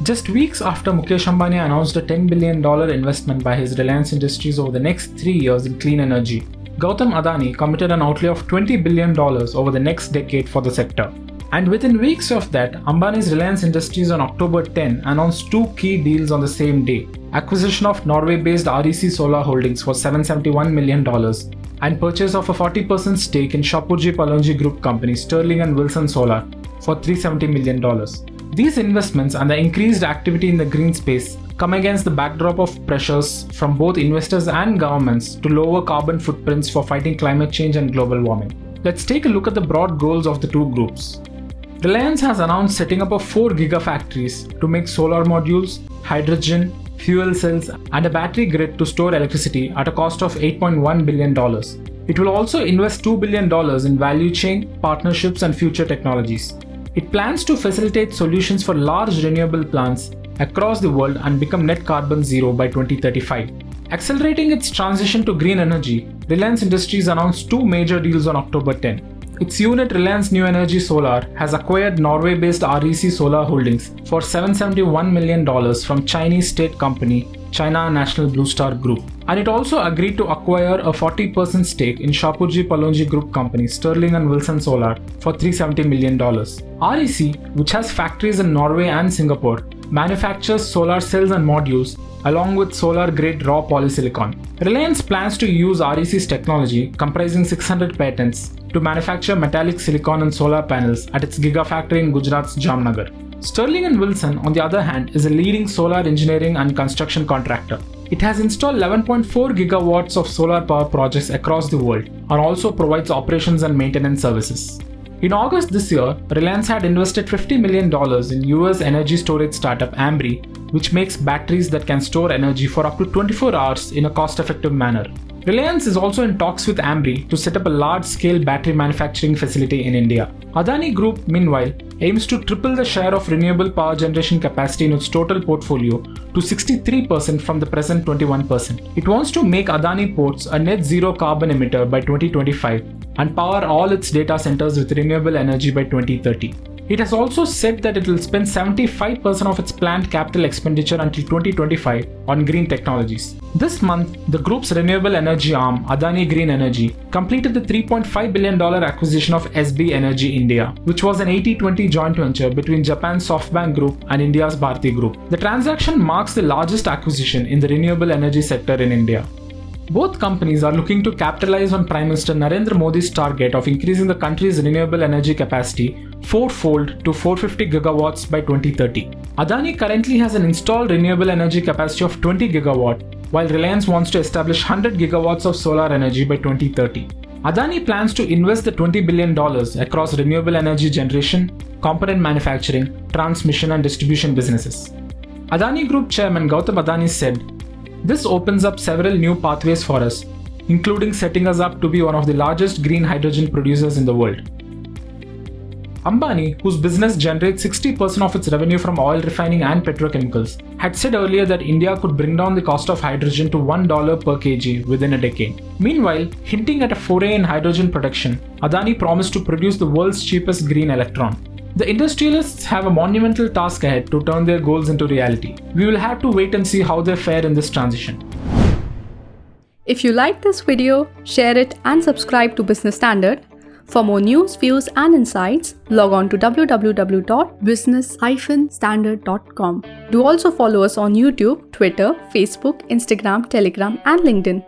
Just weeks after Mukesh Ambani announced a $10 billion investment by his Reliance Industries over the next 3 years in clean energy, Gautam Adani committed an outlay of $20 billion over the next decade for the sector. And within weeks of that, Ambani's Reliance Industries on October 10 announced two key deals on the same day: acquisition of Norway-based REC Solar Holdings for $771 million and purchase of a 40% stake in Shapoorji Pallonji Group company Sterling and Wilson Solar for $370 million. These investments and the increased activity in the green space come against the backdrop of pressures from both investors and governments to lower carbon footprints for fighting climate change and global warming. Let's take a look at the broad goals of the two groups. Reliance has announced setting up of 4 gigafactories to make solar modules, hydrogen, fuel cells, and a battery grid to store electricity at a cost of $8.1 billion. It will also invest $2 billion in value chain, partnerships, and future technologies. It plans to facilitate solutions for large renewable plants across the world and become net carbon zero by 2035. Accelerating its transition to green energy, Reliance Industries announced 2 major deals on October 10. Its unit Reliance New Energy Solar has acquired Norway-based REC Solar Holdings for $771 million from Chinese state company China National Blue Star Group. And it also agreed to acquire a 40% stake in Shapoorji Pallonji Group company Sterling and Wilson Solar for $370 million. REC, which has factories in Norway and Singapore, manufactures solar cells and modules along with solar-grade raw polysilicon. Reliance plans to use REC's technology, comprising 600 patents, to manufacture metallic silicon and solar panels at its gigafactory in Gujarat's Jamnagar. Sterling and Wilson, on the other hand, is a leading solar engineering and construction contractor. It has installed 11.4 gigawatts of solar power projects across the world and also provides operations and maintenance services. In August this year, Reliance had invested $50 million in US energy storage startup Ambani, which makes batteries that can store energy for up to 24 hours in a cost-effective manner. Reliance is also in talks with Ambani to set up a large-scale battery manufacturing facility in India. Adani Group, meanwhile, aims to triple the share of renewable power generation capacity in its total portfolio to 63% from the present 21%. It wants to make Adani Ports a net zero carbon emitter by 2025 and power all its data centers with renewable energy by 2030. It has also said that it will spend 75% of its planned capital expenditure until 2025 on green technologies. This month, the group's renewable energy arm, Adani Green Energy, completed the $3.5 billion acquisition of SB Energy India, which was an 80-20 joint venture between Japan's SoftBank Group and India's Bharti Group. The transaction marks the largest acquisition in the renewable energy sector in India. Both companies are looking to capitalize on Prime Minister Narendra Modi's target of increasing the country's renewable energy capacity fourfold to 450 gigawatts by 2030. Adani currently has an installed renewable energy capacity of 20 gigawatt, while Reliance wants to establish 100 gigawatts of solar energy by 2030. Adani plans to invest the $20 billion across renewable energy generation, component manufacturing, transmission and distribution businesses. Adani Group Chairman Gautam Adani said, "This opens up several new pathways for us, including setting us up to be one of the largest green hydrogen producers in the world." Ambani, whose business generates 60% of its revenue from oil refining and petrochemicals, had said earlier that India could bring down the cost of hydrogen to $1 per kg within a decade. Meanwhile, hinting at a foray in hydrogen production, Adani promised to produce the world's cheapest green electron. The industrialists have a monumental task ahead to turn their goals into reality. We will have to wait and see how they fare in this transition. If you like this video, share it and subscribe to Business Standard. For more news, views and insights, log on to www.business-standard.com. Do also follow us on YouTube, Twitter, Facebook, Instagram, Telegram and LinkedIn.